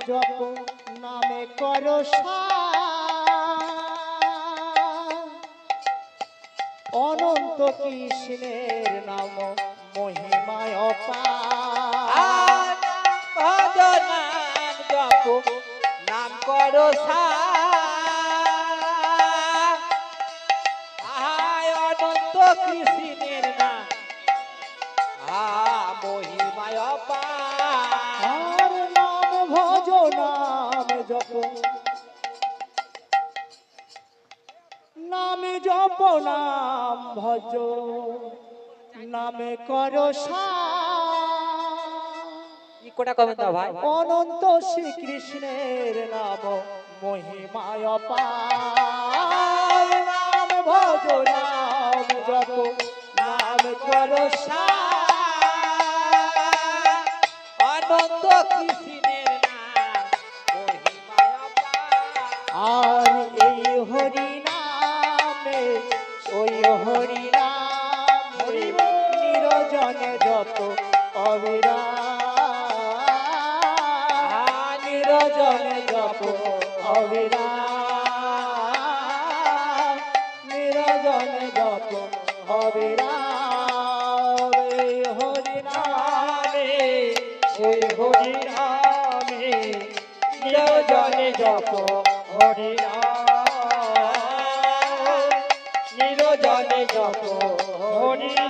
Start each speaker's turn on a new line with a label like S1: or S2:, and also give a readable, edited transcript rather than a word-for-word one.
S1: জপ নামে করো অনন্ত কৃষ্ণের নাম মহিমায় অপার
S2: নাম জপ নাম করো অনন্ত কৃষ্ণের নাম মহিমায়
S1: আর নাম ভজ নাম জপ নামে জপ নাম ভজ নামে করো
S2: কোটা কবে দাও ভাই
S1: অনন্ত শ্রীকৃষ্ণের নাম মহিমায় অপার নাম ভজ নাম জপ নাম করো
S2: অনন্ত কৃষ্ণের নাম মহিমায়
S1: আর এই হরি নামে ওই হরি নাম নিরজনে যত অবিরাম নিরজনে যত অবিরাম নিরজনে যত অবিরাম এই হরি নামে ওই হরি নামে নিরজনে যত হরি নাম নিরজনে যত হরি